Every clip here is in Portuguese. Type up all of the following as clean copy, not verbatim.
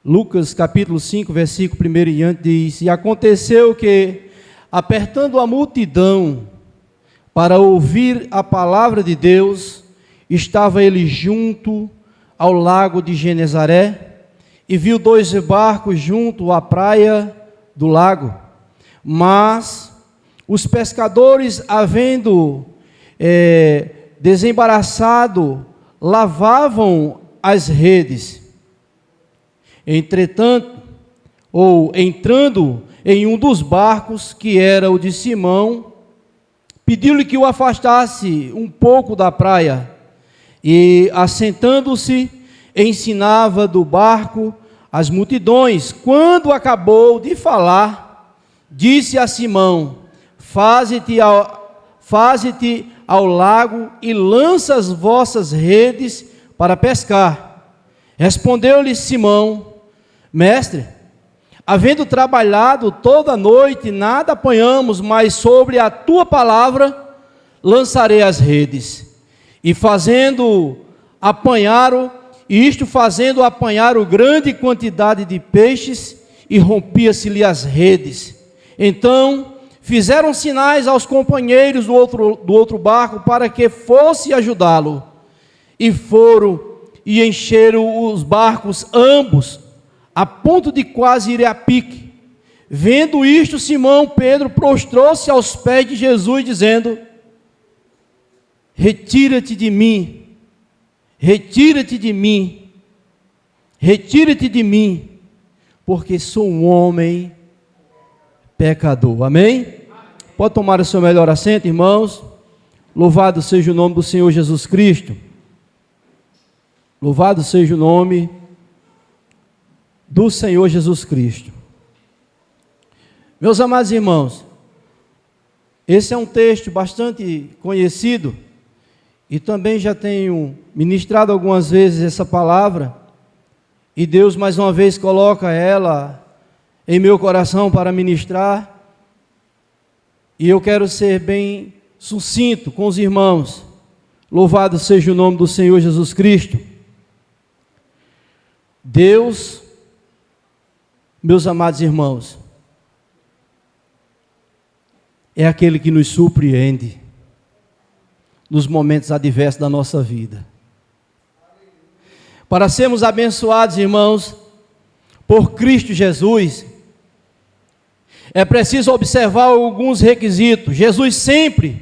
Lucas capítulo 5, versículo 1 em diante diz: E aconteceu que, apertando a multidão para ouvir a palavra de Deus, estava ele junto ao lago de Genezaré, e viu 2 barcos junto à praia do lago. Mas os pescadores, havendo desembaraçado, lavavam as redes. Entretanto, entrando em um dos barcos, que era o de Simão, pediu-lhe que o afastasse um pouco da praia, e, assentando-se, ensinava do barco as multidões. Quando acabou de falar, disse a Simão: Faze-te ao lago e lança as vossas redes para pescar. Respondeu-lhe Simão: Mestre, havendo trabalhado toda a noite, nada apanhamos, mas sobre a tua palavra lançarei as redes. E fazendo apanharam grande quantidade de peixes, e rompia-se-lhe as redes. Então fizeram sinais aos companheiros do outro barco para que fosse ajudá-lo. E foram e encheram os barcos ambos, a ponto de quase ir a pique. Vendo isto, Simão Pedro prostrou-se aos pés de Jesus, dizendo: Retira-te de mim, retira-te de mim, retira-te de mim, porque sou um homem pecador. Amém? Pode tomar o seu melhor assento, irmãos. Louvado seja o nome do Senhor Jesus Cristo. Louvado seja o nome do Senhor Jesus Cristo. Meus amados irmãos, esse é um texto bastante conhecido, e também já tenho ministrado algumas vezes essa palavra, e Deus mais uma vez coloca ela em meu coração para ministrar, e eu quero ser bem sucinto com os irmãos. Louvado seja o nome do Senhor Jesus Cristo. Deus, meus amados irmãos, é aquele que nos surpreende nos momentos adversos da nossa vida. Para sermos abençoados, irmãos, por Cristo Jesus, é preciso observar alguns requisitos. Jesus sempre,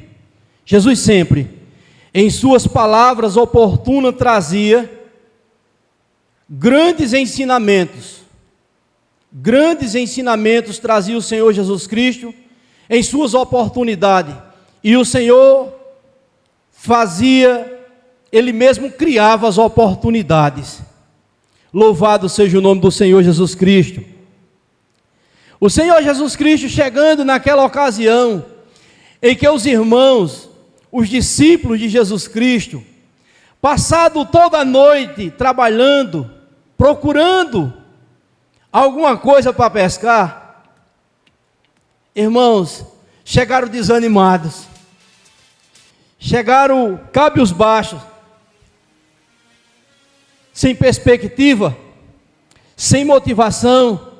em suas palavras oportunas, trazia grandes ensinamentos trazia o Senhor Jesus Cristo em suas oportunidades, e o Senhor Ele mesmo criava as oportunidades. Louvado seja o nome do Senhor Jesus Cristo. O Senhor Jesus Cristo, chegando naquela ocasião em que os irmãos, os discípulos de Jesus Cristo, passado toda a noite trabalhando, procurando alguma coisa para pescar, irmãos, chegaram desanimados, chegaram cabisbaixos, sem perspectiva, sem motivação.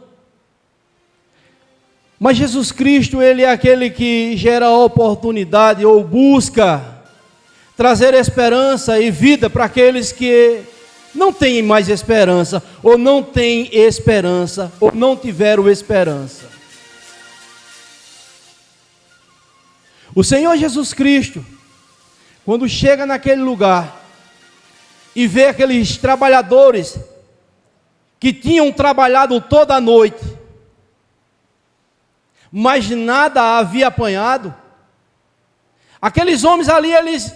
Mas Jesus Cristo, Ele é aquele que gera oportunidade ou busca trazer esperança e vida para aqueles que não têm mais esperança, ou não têm esperança, ou não tiveram esperança. O Senhor Jesus Cristo, quando chega naquele lugar e vê aqueles trabalhadores que tinham trabalhado toda a noite, mas nada havia apanhado, aqueles homens ali, eles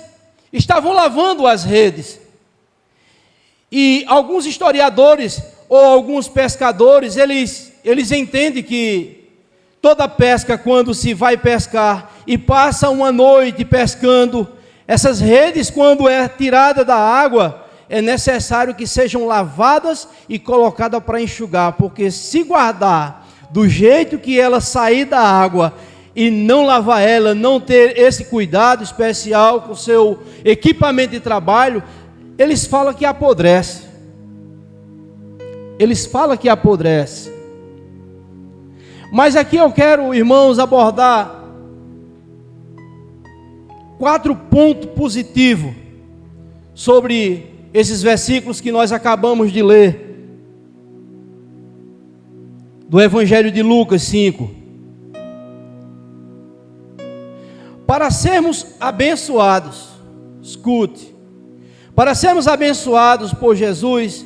estavam lavando as redes. E alguns historiadores ou alguns pescadores, eles entendem que toda pesca, quando se vai pescar e passa uma noite pescando, essas redes, quando é tirada da água, é necessário que sejam lavadas e colocadas para enxugar, porque se guardar do jeito que ela sair da água e não lavar ela, não ter esse cuidado especial com o seu equipamento de trabalho, eles falam que apodrece. eles falam que apodrece. Mas aqui eu quero, irmãos, abordar 4 pontos positivos sobre esses versículos que nós acabamos de ler, do Evangelho de Lucas 5. Para sermos abençoados, escute, para sermos abençoados por Jesus,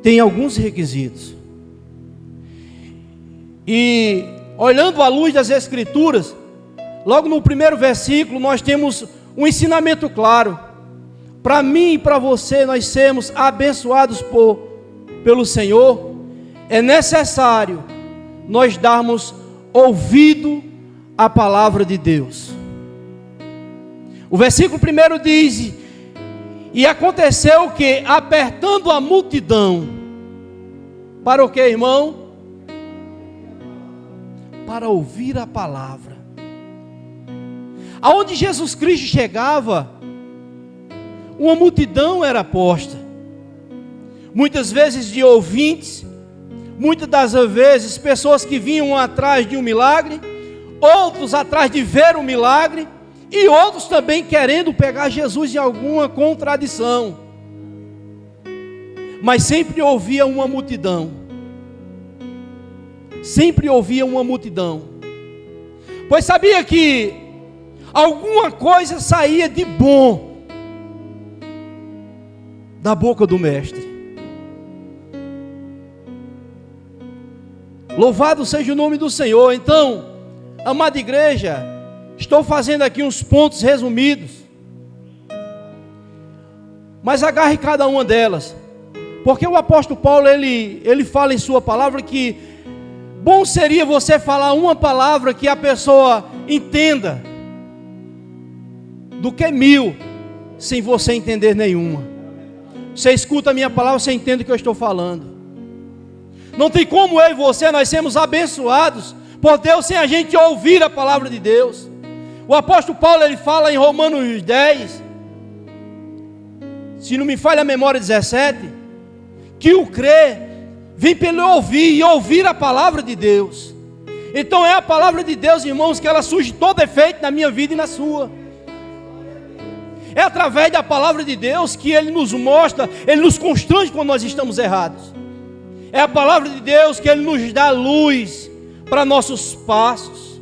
tem alguns requisitos. E olhando à luz das Escrituras, logo no primeiro versículo, nós temos um ensinamento claro. Para mim e para você, nós sermos abençoados pelo Senhor, é necessário nós darmos ouvido à palavra de Deus. O versículo 1 diz: e aconteceu que, apertando a multidão, para o que, irmão? Para ouvir a palavra. Aonde Jesus Cristo chegava, uma multidão era posta, muitas vezes de ouvintes, muitas das vezes pessoas que vinham atrás de um milagre, outros atrás de ver um milagre, e outros também querendo pegar Jesus em alguma contradição, mas sempre ouvia uma multidão, pois sabia que alguma coisa saía de bom da boca do mestre. Louvado seja o nome do Senhor. Então, amada igreja, estou fazendo aqui uns pontos resumidos, mas agarre cada uma delas, porque o apóstolo Paulo, ele fala em sua palavra que bom seria você falar uma palavra que a pessoa entenda, do que 1000 sem você entender nenhuma. Você escuta a minha palavra, você entende o que eu estou falando. Não tem como eu e você, nós sermos abençoados por Deus sem a gente ouvir a palavra de Deus. O apóstolo Paulo, ele fala em Romanos 10, se não me falha a memória, 17, que o crer vem pelo ouvir, e ouvir a palavra de Deus. Então é a palavra de Deus, irmãos, que ela surge todo efeito na minha vida e na sua. É através da palavra de Deus que Ele nos mostra, Ele nos constrange quando nós estamos errados. É a palavra de Deus que Ele nos dá luz para nossos passos.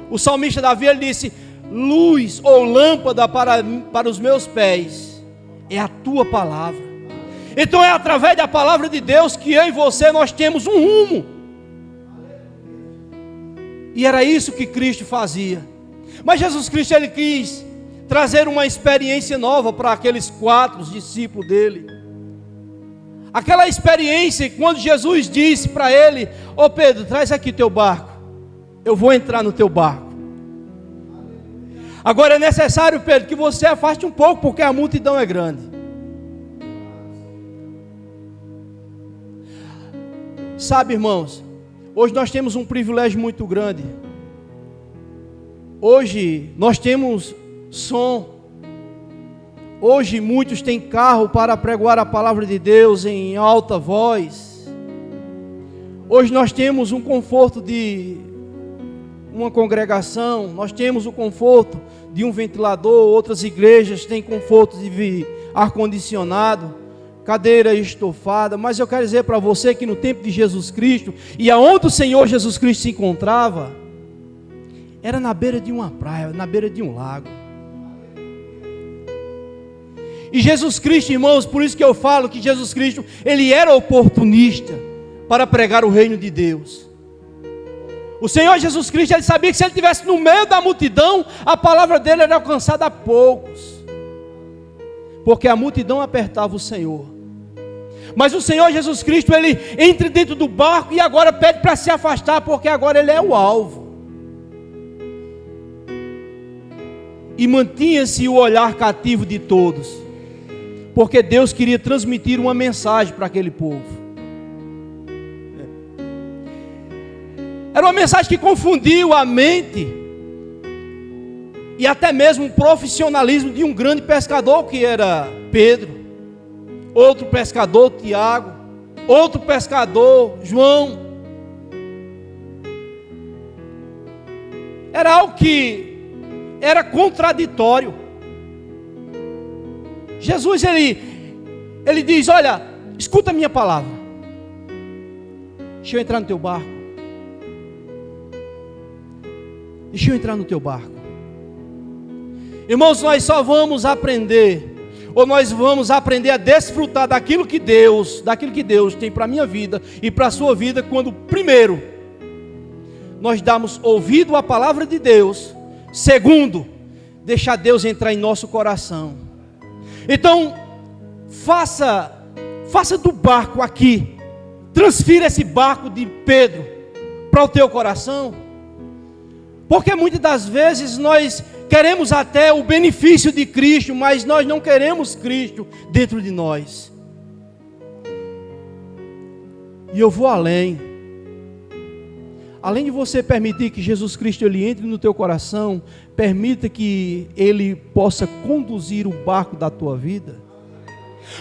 O salmista Davi, ele disse: luz ou lâmpada para os meus pés é a tua palavra. Então é através da palavra de Deus que eu e você, nós temos um rumo. E era isso que Cristo fazia. Mas Jesus Cristo, Ele quis trazer uma experiência nova para aqueles 4 discípulos dele. Aquela experiência quando Jesus disse para ele: ô Pedro, traz aqui teu barco, eu vou entrar no teu barco. Agora é necessário, Pedro, que você afaste um pouco, porque a multidão é grande. Sabe, irmãos, hoje nós temos um privilégio muito grande. Hoje nós temos som. Hoje muitos têm carro para pregoar a palavra de Deus em alta voz. Hoje nós temos um conforto de uma congregação, nós temos o conforto de um ventilador. Outras igrejas têm conforto de ar-condicionado, cadeira estofada. Mas eu quero dizer para você que no tempo de Jesus Cristo, e aonde o Senhor Jesus Cristo se encontrava, era na beira de uma praia, na beira de um lago. E Jesus Cristo, irmãos, por isso que eu falo que Jesus Cristo, Ele era oportunista para pregar o reino de Deus. O Senhor Jesus Cristo, Ele sabia que se Ele estivesse no meio da multidão, a palavra dele era alcançada a poucos, porque a multidão apertava o Senhor. Mas o Senhor Jesus Cristo, Ele entra dentro do barco e agora pede para se afastar, porque agora Ele é o alvo. E mantinha-se o olhar cativo de todos, porque Deus queria transmitir uma mensagem para aquele povo. Era uma mensagem que confundiu a mente e até mesmo o profissionalismo de um grande pescador, que era Pedro, outro pescador, Tiago, outro pescador, João. Era algo que era contraditório. Jesus, ele diz: olha, escuta a minha palavra. Deixa eu entrar no teu barco. Deixa eu entrar no teu barco. Irmãos, nós só vamos aprender, ou nós vamos aprender a desfrutar daquilo que Deus tem para a minha vida e para a sua vida, quando primeiro, nós damos ouvido à palavra de Deus. Segundo, deixar Deus entrar em nosso coração. Então, faça do barco aqui, transfira esse barco de Pedro para o teu coração, porque muitas das vezes nós queremos até o benefício de Cristo, mas nós não queremos Cristo dentro de nós. E eu vou além. Além de você permitir que Jesus Cristo ele entre no teu coração, permita que Ele possa conduzir o barco da tua vida.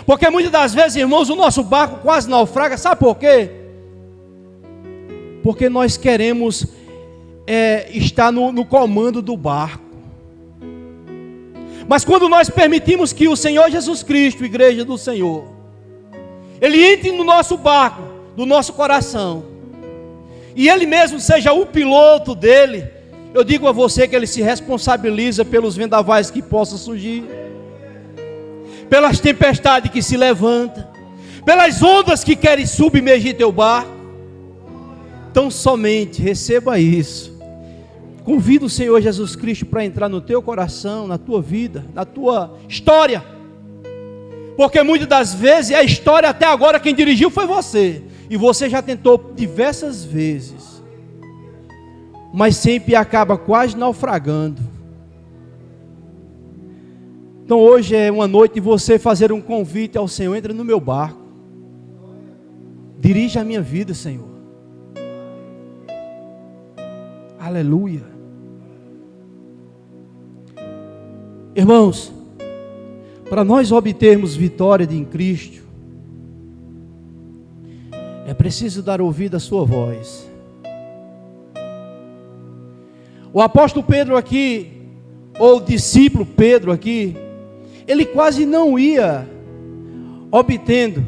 Porque muitas das vezes, irmãos, o nosso barco quase naufraga. Sabe por quê? Porque nós queremos estar no comando do barco. Mas quando nós permitimos que o Senhor Jesus Cristo, igreja do Senhor, Ele entre no nosso barco, do nosso coração, e Ele mesmo seja o piloto dele, eu digo a você que Ele se responsabiliza pelos vendavais que possam surgir, pelas tempestades que se levantam, pelas ondas que querem submergir teu barco. Então somente receba isso. Convida o Senhor Jesus Cristo para entrar no teu coração, na tua vida, na tua história. Porque muitas das vezes a história até agora quem dirigiu foi você. E você já tentou diversas vezes, mas sempre acaba quase naufragando. Então hoje é uma noite de você fazer um convite ao Senhor: entra no meu barco, dirija a minha vida, Senhor. Aleluia. Irmãos, para nós obtermos vitória em Cristo, é preciso dar ouvido à sua voz. O apóstolo Pedro aqui, ou o discípulo Pedro aqui, ele quase não ia obtendo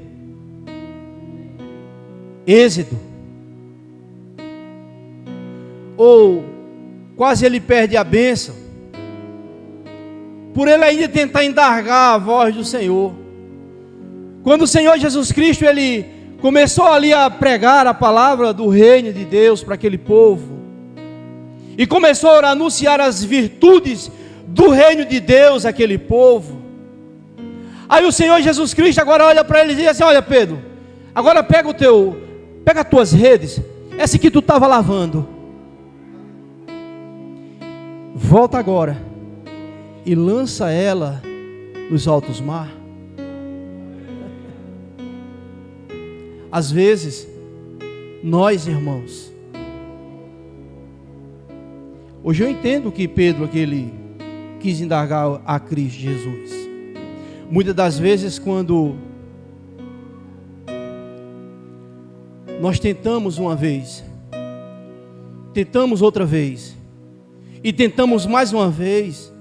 êxito, ou quase ele perde a bênção, por ele ainda tentar indagar a voz do Senhor. Quando o Senhor Jesus Cristo, ele começou ali a pregar a palavra do reino de Deus para aquele povo, e começou a anunciar as virtudes do reino de Deus àquele povo. Aí o Senhor Jesus Cristo agora olha para ele e diz assim: olha, Pedro, agora pega as tuas redes, essa que tu estava lavando, volta agora e lança ela nos altos mar. Às vezes, nós, irmãos, hoje eu entendo que Pedro aquele quis indagar a Cristo Jesus. Muitas das vezes, quando nós tentamos uma vez, tentamos outra vez, e tentamos mais uma vez,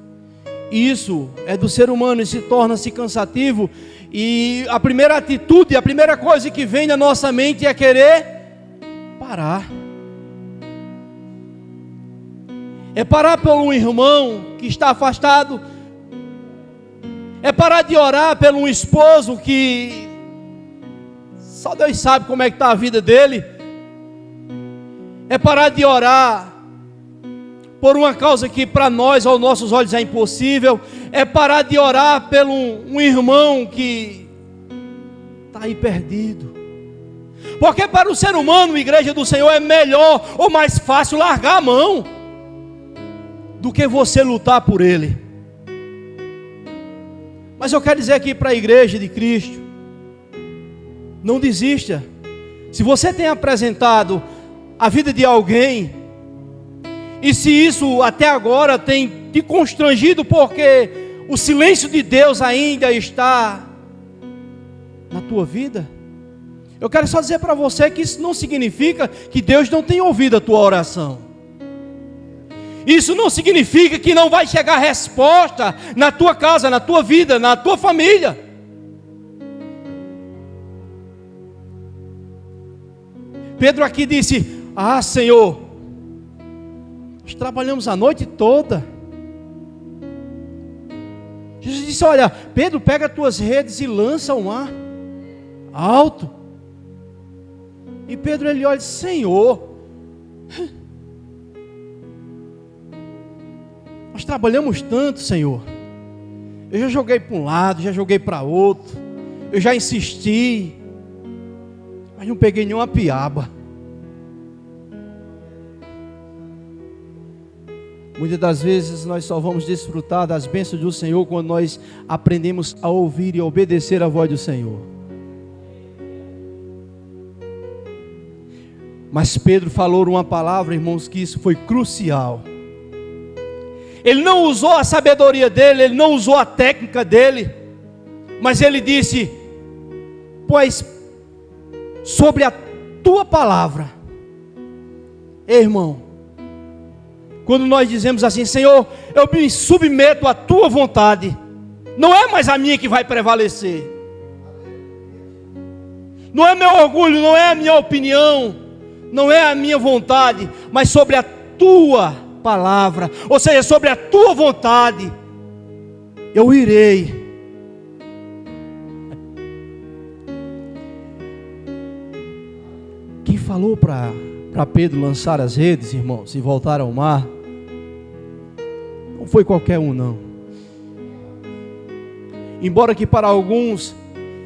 isso é do ser humano e se torna-se cansativo. E a primeira atitude, a primeira coisa que vem na nossa mente é querer parar. É parar por um irmão que está afastado. É parar de orar por um esposo que só Deus sabe como é que está a vida dele. É parar de orar por uma causa que para nós, aos nossos olhos, é impossível. É parar de orar por um irmão que está aí perdido. Porque para o ser humano, igreja do Senhor, é melhor ou mais fácil largar a mão do que você lutar por ele. Mas eu quero dizer aqui para a igreja de Cristo: não desista. Se você tem apresentado a vida de alguém, e se isso até agora tem te constrangido, porque o silêncio de Deus ainda está na tua vida, Eu quero só dizer para você que isso não significa que Deus não tem ouvido a tua oração. Isso não significa que não vai chegar resposta na tua casa, na tua vida, na tua família. Pedro aqui disse: ah, Senhor, nós trabalhamos a noite toda. Jesus disse: olha, Pedro, pega as tuas redes e lança ao mar alto. E Pedro, ele olha e diz: Senhor, nós trabalhamos tanto, Senhor. Eu já joguei para um lado, já joguei para outro, eu já insisti, mas não peguei nenhuma piaba. Muitas das vezes nós só vamos desfrutar das bênçãos do Senhor quando nós aprendemos a ouvir e obedecer a voz do Senhor. Mas Pedro falou uma palavra, irmãos, que isso foi crucial. Ele não usou a sabedoria dele, ele não usou a técnica dele, mas ele disse: pois sobre a tua palavra, irmão, quando nós dizemos assim: Senhor, eu me submeto à tua vontade, não é mais a minha que vai prevalecer, não é meu orgulho, não é a minha opinião, não é a minha vontade, mas sobre a tua palavra, ou seja, sobre a tua vontade, eu irei. Quem falou para Pedro lançar as redes, irmãos, e voltar ao mar, não foi qualquer um, não. Embora que para alguns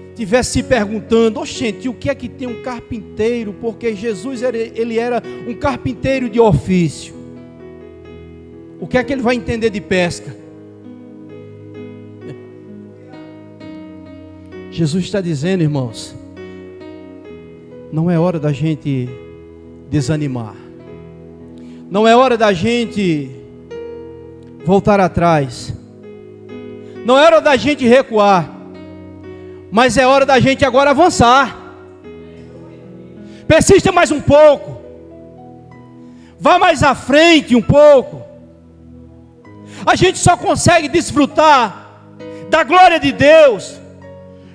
estivesse se perguntando: oxente, o que é que tem um carpinteiro? Porque Jesus ele era um carpinteiro de ofício. O que é que ele vai entender de pesca? Jesus está dizendo, irmãos, não é hora da gente desanimar, não é hora da gente voltar atrás, não é hora da gente recuar, mas é hora da gente agora avançar. Persista mais um pouco, vá mais à frente um pouco. A gente só consegue desfrutar da glória de Deus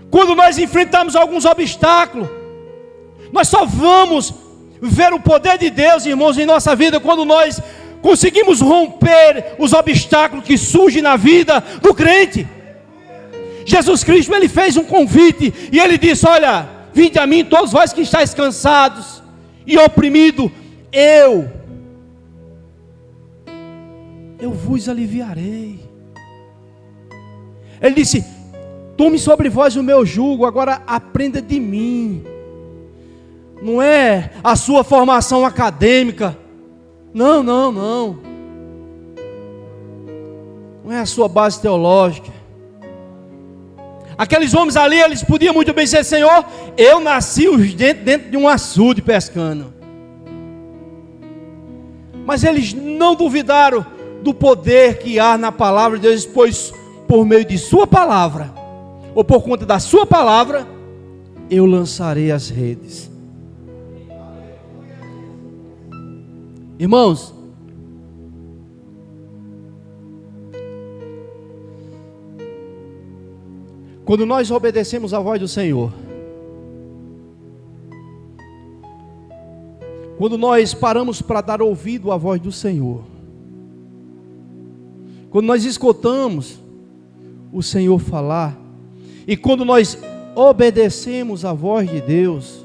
quando nós enfrentamos alguns obstáculos. Nós só vamos ver o poder de Deus, irmãos, em nossa vida quando nós conseguimos romper os obstáculos que surgem na vida do crente. Jesus Cristo, ele fez um convite e ele disse: olha, vinde a mim todos vós que estáis cansados e oprimidos, eu vos aliviarei. Ele disse: tome sobre vós o meu jugo, agora aprenda de mim. Não é a sua formação acadêmica, não é a sua base teológica. Aqueles homens ali, eles podiam muito bem dizer: Senhor, eu nasci dentro de um açude pescando. Mas eles não duvidaram do poder que há na palavra de Deus, pois por meio de sua palavra, ou por conta da sua palavra, eu lançarei as redes. Irmãos, quando nós obedecemos a voz do Senhor, quando nós paramos para dar ouvido à voz do Senhor, quando nós escutamos o Senhor falar, e quando nós obedecemos a voz de Deus,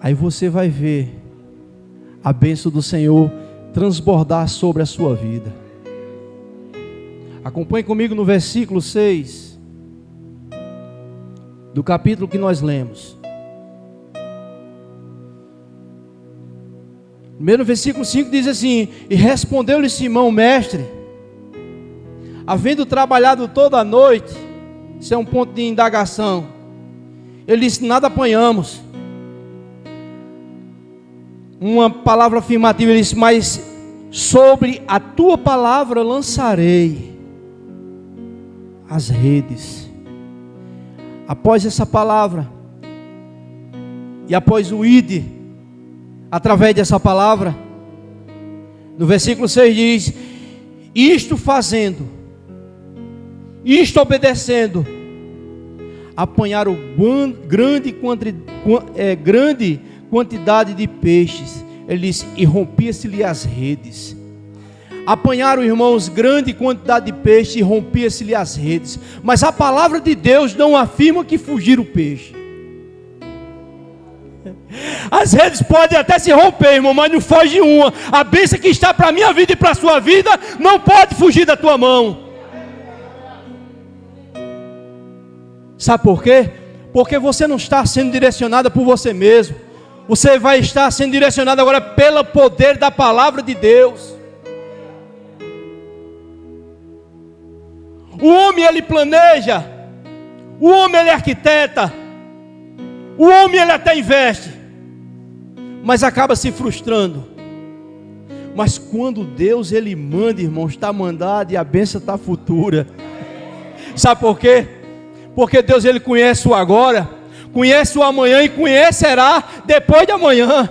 aí você vai ver a bênção do Senhor transbordar sobre a sua vida. Acompanhe comigo no versículo 6 do capítulo que nós lemos. Primeiro versículo 5 diz assim: e respondeu-lhe Simão: mestre, havendo trabalhado toda a noite, isso é um ponto de indagação, ele disse: nada apanhamos. Uma palavra afirmativa, ele disse: mas sobre a tua palavra lançarei as redes. Após essa palavra, E após o ide, através dessa palavra, no versículo 6 diz: isto fazendo, isto obedecendo, apanharam grande quantidade de peixes. Ele disse: e rompia-se-lhe as redes. Apanharam, irmãos, grande quantidade de peixe e rompia-se-lhe as redes. Mas a palavra de Deus não afirma que fugiram o peixe. As redes podem até se romper, irmão, mas não foge uma. A bênção que está para a minha vida e para a sua vida não pode fugir da tua mão. Sabe por quê? Porque você não está sendo direcionado por você mesmo. Você vai estar sendo direcionado agora pelo poder da palavra de Deus. O homem, ele planeja. O homem, ele arquiteta. O homem, ele até investe, mas acaba se frustrando. Mas quando Deus, ele manda, irmão, está mandado e a bênção está futura. Sabe por quê? Porque Deus, ele conhece o agora, conhece o amanhã e conhecerá depois de amanhã.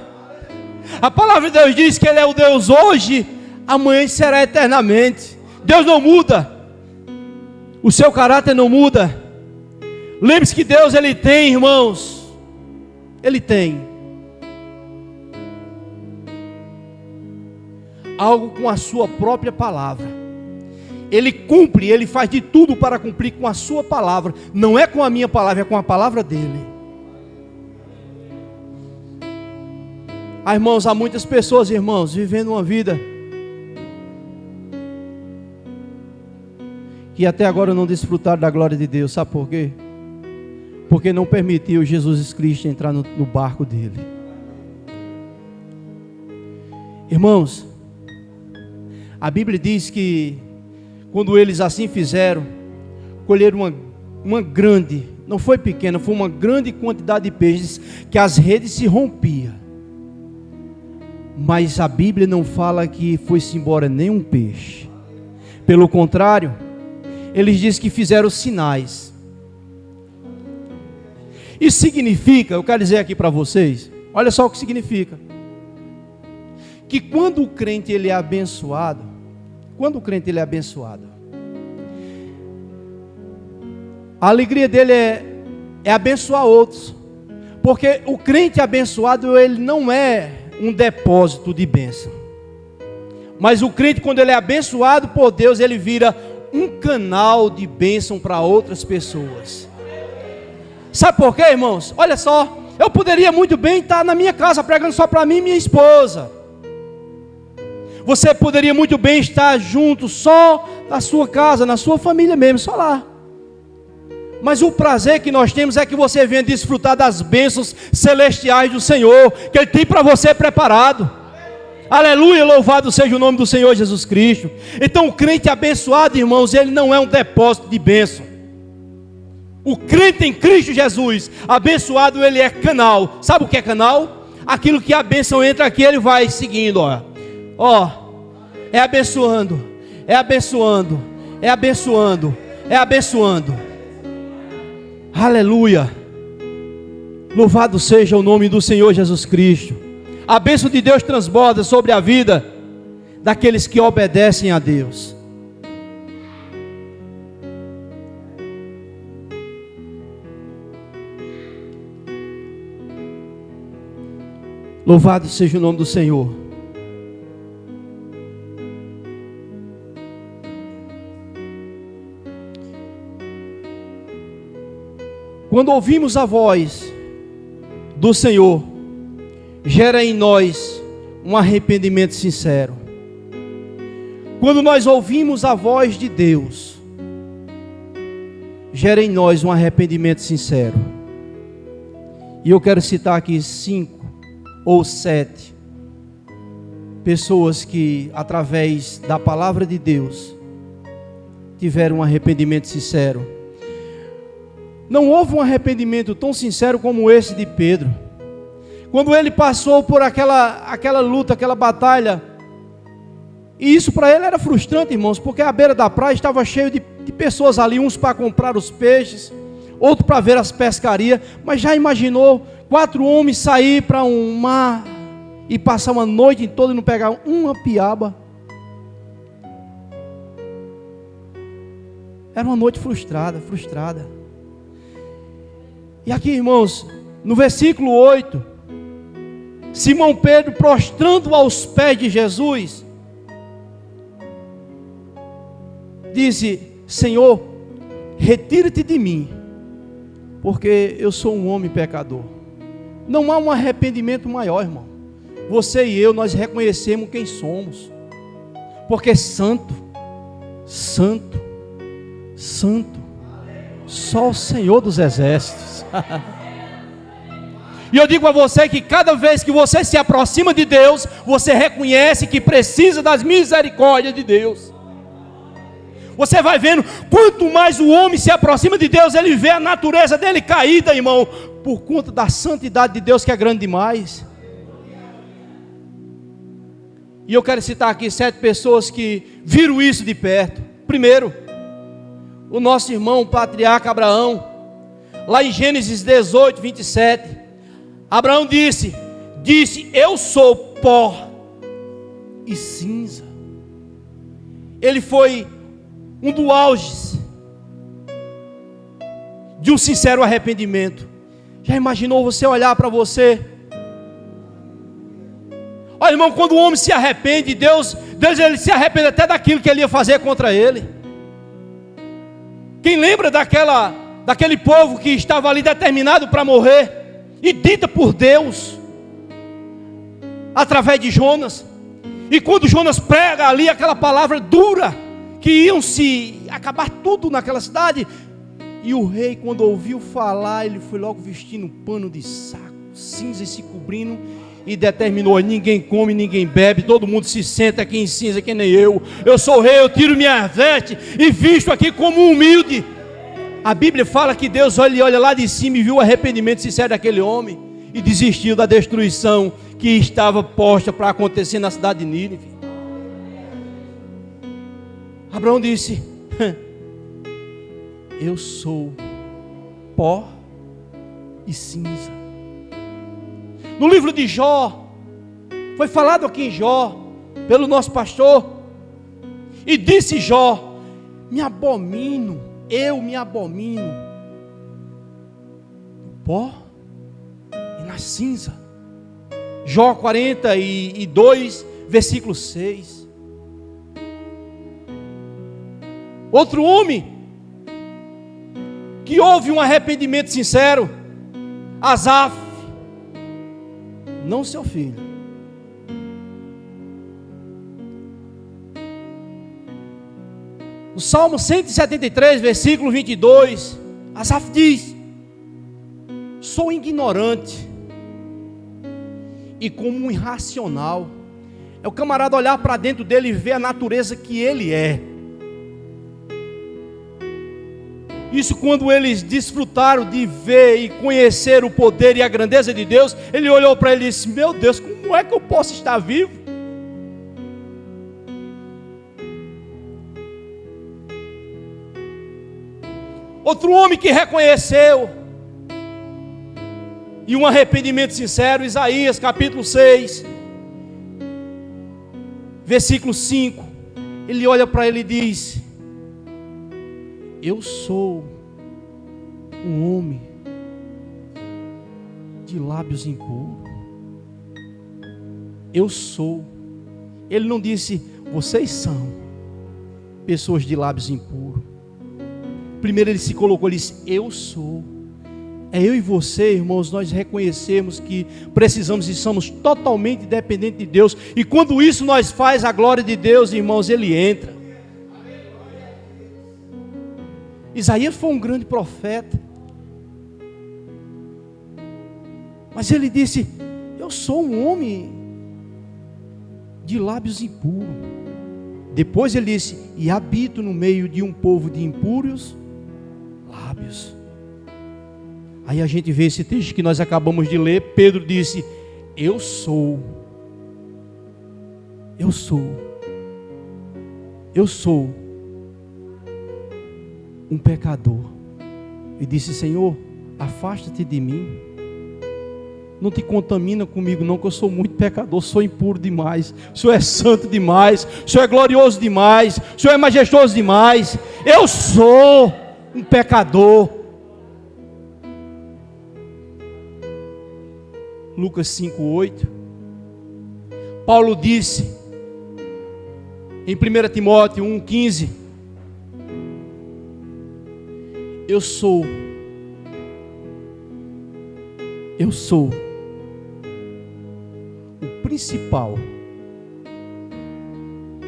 A palavra de Deus diz que ele é o Deus hoje, amanhã será eternamente. Deus não muda, o seu caráter não muda. Lembre-se que Deus, ele tem, irmãos, ele tem algo com a sua própria palavra. Ele cumpre, ele faz de tudo para cumprir com a sua palavra. Não é com a minha palavra, é com a palavra dele. Irmãos, há muitas pessoas, irmãos, vivendo uma vida que até agora não desfrutaram da glória de Deus. Sabe por quê? Porque não permitiu Jesus Cristo entrar no barco dele. Irmãos, a Bíblia diz que quando eles assim fizeram, colheram uma grande, não foi pequena, foi uma grande quantidade de peixes, que as redes se rompiam. Mas a Bíblia não fala que foi-se embora nenhum peixe. Pelo contrário, eles dizem que fizeram sinais. Isso significa, eu quero dizer aqui para vocês, olha só o que significa. Que quando o crente ele é abençoado, a alegria dele é abençoar outros. Porque o crente abençoado, ele não é um depósito de bênção. Mas o crente, quando ele é abençoado por Deus, ele vira um canal de bênção para outras pessoas. Sabe por quê, irmãos? Olha só, eu poderia muito bem estar na minha casa pregando só para mim e minha esposa. Você poderia muito bem estar junto só na sua casa, na sua família mesmo, só lá. Mas o prazer que nós temos é que você venha desfrutar das bênçãos celestiais do Senhor, que Ele tem para você preparado. Aleluia, louvado seja o nome do Senhor Jesus Cristo. Então o crente abençoado, irmãos, ele não é um depósito de bênção. O crente em Cristo Jesus, abençoado, ele é canal. Sabe o que é canal? Aquilo que a bênção entra aqui, ele vai seguindo, ó, é abençoando, é abençoando, é abençoando, é abençoando. Aleluia, louvado seja o nome do Senhor Jesus Cristo. A bênção de Deus transborda sobre a vida daqueles que obedecem a Deus. Louvado seja o nome do Senhor. Quando ouvimos a voz do Senhor, gera em nós um arrependimento sincero. Quando nós ouvimos a voz de Deus, gera em nós um arrependimento sincero. E eu quero citar aqui 5 ou 7 pessoas que, através da palavra de Deus, tiveram um arrependimento sincero. Não houve um arrependimento tão sincero como esse de Pedro. Quando ele passou por aquela luta, aquela batalha, e isso para ele era frustrante, irmãos, porque a beira da praia estava cheio de pessoas ali, uns para comprar os peixes, outros para ver as pescarias. Mas já imaginou 4 homens sair para um mar e passar uma noite toda e não pegar uma piaba. Era uma noite frustrada. E aqui, irmãos, no versículo 8, Simão Pedro, prostrando aos pés de Jesus, disse: Senhor, retira-te de mim, porque eu sou um homem pecador. Não há um arrependimento maior, irmão. Você e eu, nós reconhecemos quem somos, porque santo, santo, santo, só o Senhor dos exércitos. E eu digo a você que cada vez que você se aproxima de Deus, você reconhece que precisa das misericórdias de Deus. Você vai vendo, quanto mais o homem se aproxima de Deus, ele vê a natureza dele caída, irmão, por conta da santidade de Deus, que é grande demais. E eu quero citar aqui 7 pessoas que viram isso de perto. Primeiro, o nosso irmão, o patriarca Abraão, lá em Gênesis 18, 27, Abraão disse, eu sou pó e cinza. Ele foi um dos auges de um sincero arrependimento. Já imaginou você olhar para você? Olha, irmão, quando o homem se arrepende, Deus ele se arrepende até daquilo que ele ia fazer contra ele. Quem lembra daquele povo que estava ali determinado para morrer, e dita por Deus, através de Jonas, e quando Jonas prega ali aquela palavra dura, que iam se acabar tudo naquela cidade, e o rei, quando ouviu falar, ele foi logo vestindo um pano de saco, cinza, e se cobrindo, e determinou: ninguém come, ninguém bebe, todo mundo se senta aqui em cinza, que nem eu sou o rei, eu tiro minha veste, e visto aqui como humilde. A Bíblia fala que Deus olha lá de cima e viu o arrependimento sincero daquele homem, e desistiu da destruição que estava posta para acontecer na cidade de Nínive. Abraão disse: eu sou pó e cinza. No livro de Jó, foi falado aqui em Jó, pelo nosso pastor, e disse Jó: eu me abomino no pó e na cinza. Jó 42, versículo 6. Outro homem que houve um arrependimento sincero, Asaf, não seu filho. O Salmo 173, versículo 22, Asaf diz: sou ignorante e como um irracional. É o camarada olhar para dentro dele e ver a natureza que ele é. Isso quando eles desfrutaram de ver e conhecer o poder e a grandeza de Deus, ele olhou para ele e disse: meu Deus, como é que eu posso estar vivo? Outro homem que reconheceu e um arrependimento sincero, Isaías capítulo 6, versículo 5, ele olha para ele e diz: eu sou um homem de lábios impuros. Eu sou. Ele não disse: vocês são pessoas de lábios impuros. Primeiro ele se colocou, ele disse: eu sou. É eu e você, irmãos, nós reconhecemos que precisamos e somos totalmente dependentes de Deus. E quando isso nós faz, a glória de Deus, irmãos, ele entra. Isaías foi um grande profeta, mas ele disse: eu sou um homem de lábios impuros. Depois ele disse: e habito no meio de um povo de impuros lábios. Aí a gente vê esse texto que nós acabamos de ler. Pedro disse: eu sou um pecador. E disse: Senhor, afasta-te de mim, não te contamina comigo não, que eu sou muito pecador, sou impuro demais, o Senhor é santo demais, o Senhor é glorioso demais, o Senhor é majestoso demais, eu sou um pecador. Lucas 5:8, Paulo disse em 1 Timóteo 1:15, eu sou o principal.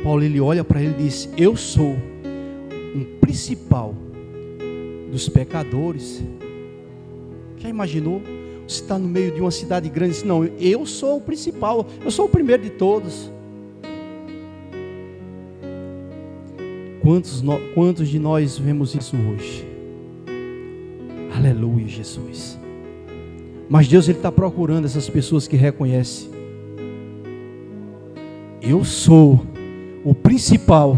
Paulo, ele olha para ele e diz, eu sou um principal dos pecadores. Já imaginou? Você está no meio de uma cidade grande e diz, não, eu sou o principal, eu sou o primeiro de todos. Quantos de nós vemos isso hoje? Aleluia, Jesus. Mas Deus, Ele está procurando essas pessoas que reconhecem, eu sou o principal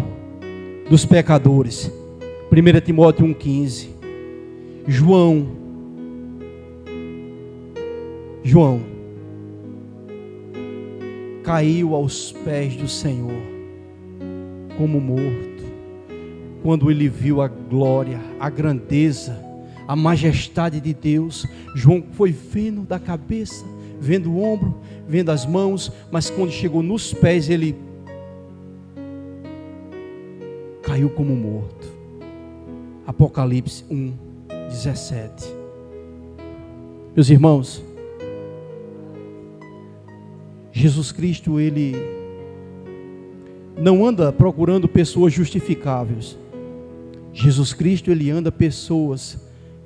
dos pecadores. 1 Timóteo 1:15. João caiu aos pés do Senhor como morto, quando ele viu a glória, a grandeza, a majestade de Deus. João foi vendo da cabeça, vendo o ombro, vendo as mãos, mas quando chegou nos pés, ele caiu como morto. Apocalipse 1:17. Meus irmãos, Jesus Cristo, Ele não anda procurando pessoas justificáveis. Jesus Cristo, Ele anda pessoas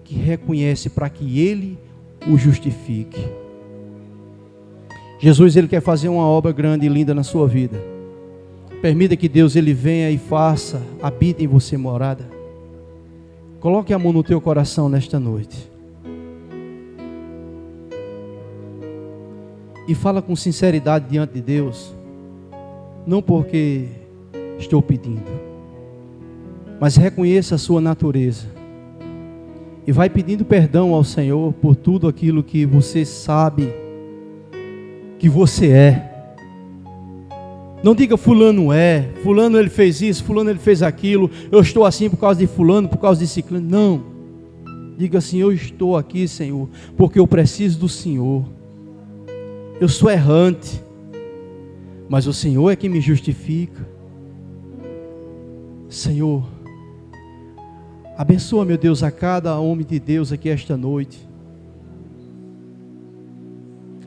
que reconhecem para que Ele o justifique. Jesus, Ele quer fazer uma obra grande e linda na sua vida. Permita que Deus, Ele venha e faça, habite em você morada. Coloque a mão no teu coração nesta noite. E fala com sinceridade diante de Deus. Não porque estou pedindo, mas reconheça a sua natureza. E vai pedindo perdão ao Senhor por tudo aquilo que você sabe que você é. Não diga fulano é, fulano ele fez isso, fulano ele fez aquilo, eu estou assim por causa de fulano, por causa de ciclano. Não. Diga assim, eu estou aqui, Senhor, porque eu preciso do Senhor. Eu sou errante, mas o Senhor é quem me justifica. Senhor, abençoa, meu Deus, a cada homem de Deus aqui esta noite,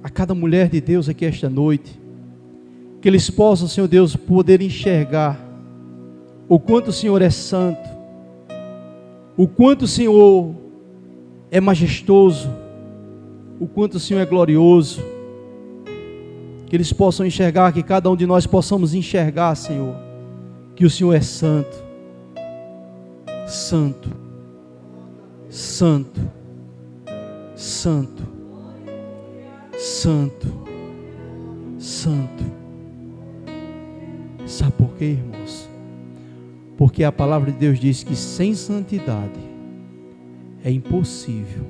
a cada mulher de Deus aqui esta noite, que eles possam, Senhor Deus, poder enxergar o quanto o Senhor é santo, o quanto o Senhor é majestoso, o quanto o Senhor é glorioso. Que eles possam enxergar, que cada um de nós possamos enxergar, Senhor, que o Senhor é santo, santo, santo, santo, santo, santo. Sabe por quê, irmãos? Porque a palavra de Deus diz que sem santidade é impossível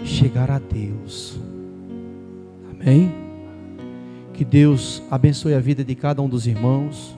chegar a Deus. Amém? Que Deus abençoe a vida de cada um dos irmãos.